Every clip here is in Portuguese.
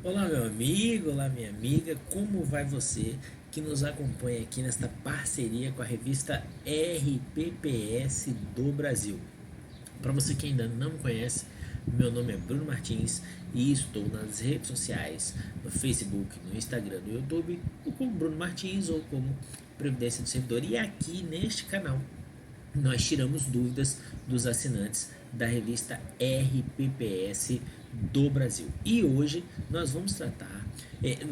Olá, meu amigo, olá, minha amiga, como vai você que nos acompanha aqui nesta parceria com a revista RPPS do Brasil? Para você que ainda não me conhece, meu nome é Bruno Martins e estou nas redes sociais, no Facebook, no Instagram, no YouTube, ou como Bruno Martins ou como Previdência do Servidor. E aqui neste canal nós tiramos dúvidas dos assinantes da revista RPPS do Brasil. E hoje nós vamos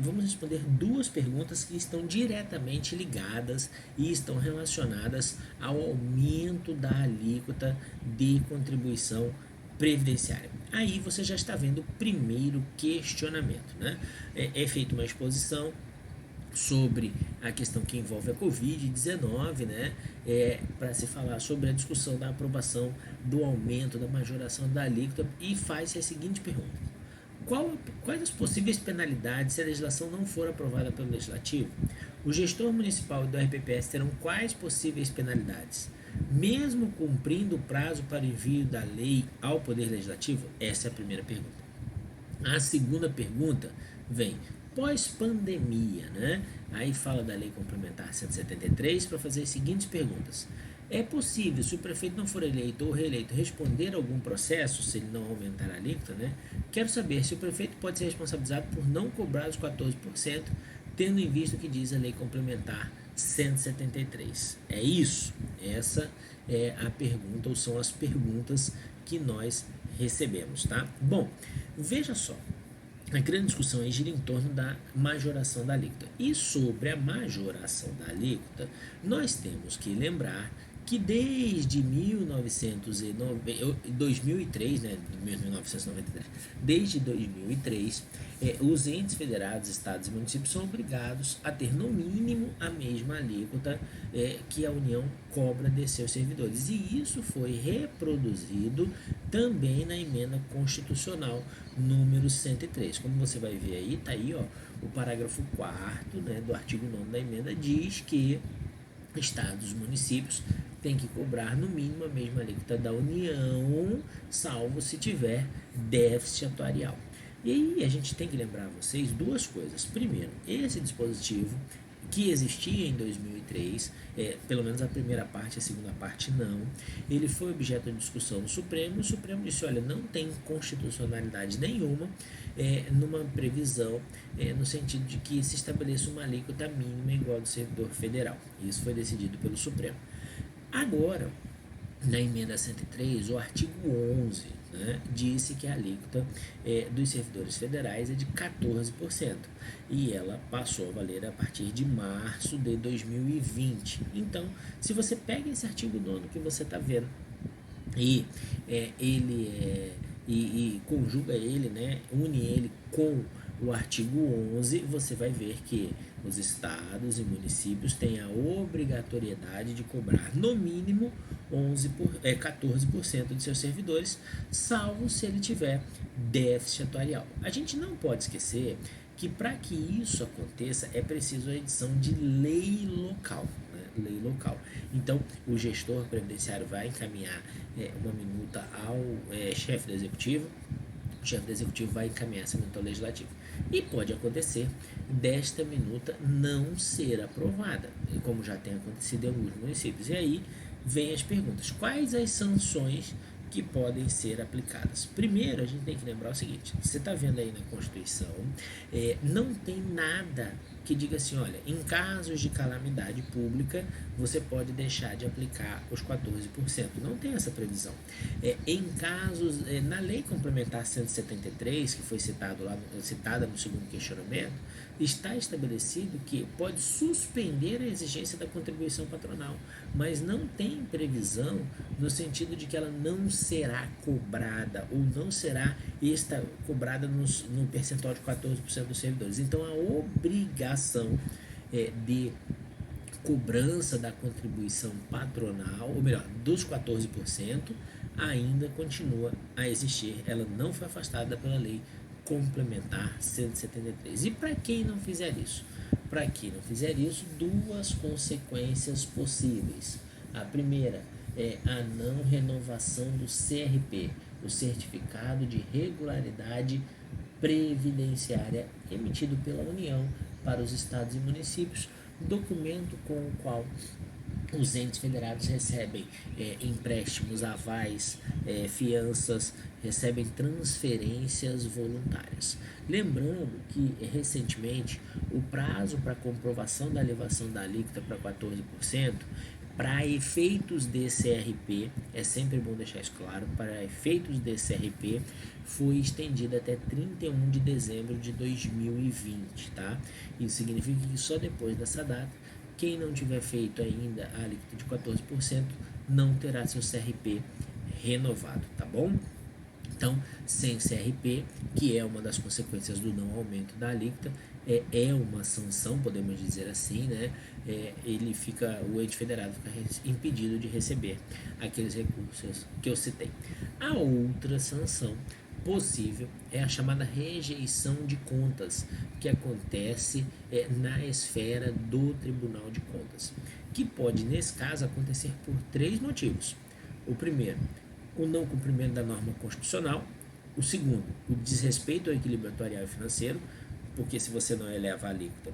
vamos responder duas perguntas que estão diretamente ligadas e estão relacionadas ao aumento da alíquota de contribuição previdenciária. Aí você já está vendo o primeiro questionamento, né? É feita uma exposição sobre a questão que envolve a Covid-19, né? Para se falar sobre a discussão da aprovação do aumento da majoração da alíquota e faz-se a seguinte pergunta: quais as possíveis penalidades se a legislação não for aprovada pelo Legislativo? O gestor municipal e do RPPS terão quais possíveis penalidades? Mesmo cumprindo o prazo para envio da lei ao Poder Legislativo? Essa é a primeira pergunta. A segunda pergunta vem pós-pandemia, né? Aí fala da Lei Complementar 173 para fazer as seguintes perguntas. É possível, se o prefeito não for eleito ou reeleito, responder a algum processo se ele não aumentar a alíquota, né? Quero saber se o prefeito pode ser responsabilizado por não cobrar os 14%, tendo em vista o que diz a Lei Complementar 173. É isso? Essa é a pergunta, ou são as perguntas que nós recebemos, tá? Bom, veja só, a grande discussão aí gira em torno da majoração da alíquota. E sobre a majoração da alíquota, nós temos que lembrar que desde 2003, né, 1993, desde 2003, os entes federados, estados e municípios são obrigados a ter no mínimo a mesma alíquota que a União cobra de seus servidores. E isso foi reproduzido também na emenda constitucional número 103. Como você vai ver aí, tá aí, ó, o parágrafo 4º, né, do artigo 9º da emenda diz que estados e municípios têm que cobrar no mínimo a mesma alíquota da União, salvo se tiver déficit atuarial. E aí a gente tem que lembrar a vocês duas coisas. Primeiro, esse dispositivo que existia em 2003, pelo menos a primeira parte, a segunda parte não, ele foi objeto de discussão no Supremo, e o Supremo disse, olha, não tem constitucionalidade nenhuma numa previsão no sentido de que se estabeleça uma alíquota mínima igual do servidor federal. Isso foi decidido pelo Supremo. Agora, na emenda 103, o artigo 11, né, disse que a alíquota dos servidores federais é de 14% e ela passou a valer a partir de março de 2020. Então, se você pega esse artigo 9 que você está vendo e e conjuga ele, né, une ele com o artigo 11, você vai ver que os estados e municípios têm a obrigatoriedade de cobrar no mínimo 14% de seus servidores, salvo se ele tiver déficit atuarial. A gente não pode esquecer que para que isso aconteça é preciso a edição de lei local. Lei local. Então, o gestor previdenciário vai encaminhar uma minuta ao chefe do executivo, o chefe do executivo vai encaminhar essa minuta ao legislativo. E pode acontecer desta minuta não ser aprovada, como já tem acontecido em alguns municípios. E aí vem as perguntas: quais as sanções que podem ser aplicadas? Primeiro, a gente tem que lembrar o seguinte: você está vendo aí na Constituição, não tem nada que diga assim, olha, em casos de calamidade pública, você pode deixar de aplicar os 14%. Não tem essa previsão. Em casos, na Lei Complementar 173, que foi citada no segundo questionamento, está estabelecido que pode suspender a exigência da contribuição patronal, mas não tem previsão no sentido de que ela não será cobrada ou não será cobrada no percentual de 14% dos servidores. Então, a obrigação de cobrança da contribuição patronal, ou melhor, dos 14%, ainda continua a existir. Ela não foi afastada pela lei complementar 173. E para quem não fizer isso? Para quem não fizer isso, duas consequências possíveis. A primeira é a não renovação do CRP, o Certificado de Regularidade previdenciária emitido pela União para os estados e municípios, documento com o qual os entes federados recebem empréstimos, avais, fianças, recebem transferências voluntárias. Lembrando que, recentemente, o prazo para comprovação da elevação da alíquota para 14%, para efeitos de CRP, é sempre bom deixar isso claro, para efeitos de CRP, foi estendido até 31 de dezembro de 2020, tá? Isso significa que só depois dessa data, quem não tiver feito ainda a alíquota de 14% não terá seu CRP renovado, tá bom? Então, sem CRP, que é uma das consequências do não aumento da alíquota, é uma sanção, podemos dizer assim, né? O ente federado fica impedido de receber aqueles recursos que eu citei. A outra sanção possível é a chamada rejeição de contas, que acontece na esfera do Tribunal de Contas, que pode, nesse caso, acontecer por 3 motivos. O primeiro, o não cumprimento da norma constitucional. O segundo, o desrespeito ao equilíbrio atuarial e financeiro, porque se você não eleva a alíquota,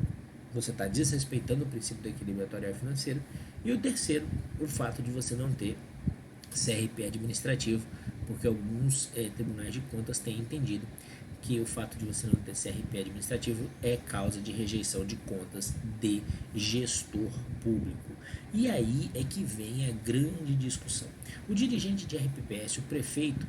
você está desrespeitando o princípio do equilíbrio atuarial e financeiro. E o terceiro, o fato de você não ter CRP administrativo, porque alguns tribunais de contas têm entendido que o fato de você não ter CRP administrativo é causa de rejeição de contas de gestor público. E aí é que vem a grande discussão. O dirigente de RPPS, o prefeito,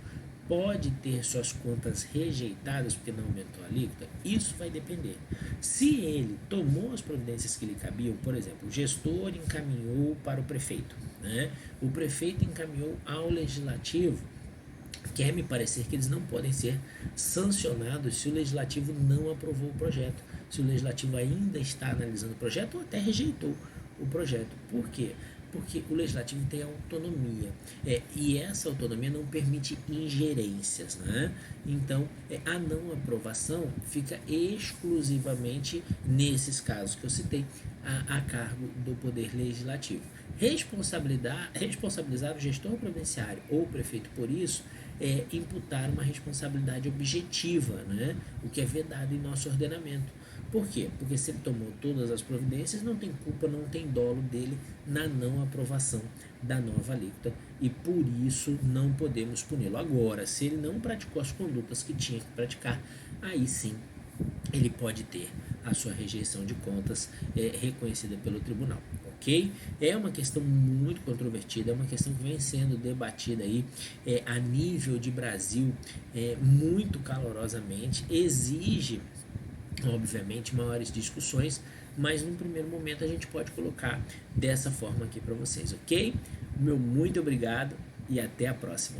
pode ter suas contas rejeitadas porque não aumentou a alíquota? Isso vai depender. Se ele tomou as providências que lhe cabiam, por exemplo, o gestor encaminhou para o prefeito, né? O prefeito encaminhou ao legislativo, quer me parecer que eles não podem ser sancionados se o legislativo não aprovou o projeto, se o legislativo ainda está analisando o projeto ou até rejeitou o projeto. Por quê? Porque o legislativo tem autonomia, e essa autonomia não permite ingerências, né? Então, a não aprovação fica exclusivamente, nesses casos que eu citei, a cargo do Poder Legislativo. Responsabilizar o gestor provinciário ou o prefeito por isso é imputar uma responsabilidade objetiva, né? O que é vedado em nosso ordenamento. Por quê? Porque se ele tomou todas as providências, não tem culpa, não tem dolo dele na não aprovação da nova alíquota, e por isso não podemos puni-lo. Agora, se ele não praticou as condutas que tinha que praticar, aí sim ele pode ter a sua rejeição de contas reconhecida pelo tribunal, ok? É uma questão muito controvertida, é uma questão que vem sendo debatida aí a nível de Brasil muito calorosamente, exige obviamente maiores discussões, mas num primeiro momento a gente pode colocar dessa forma aqui para vocês, ok? Meu muito obrigado e até a próxima.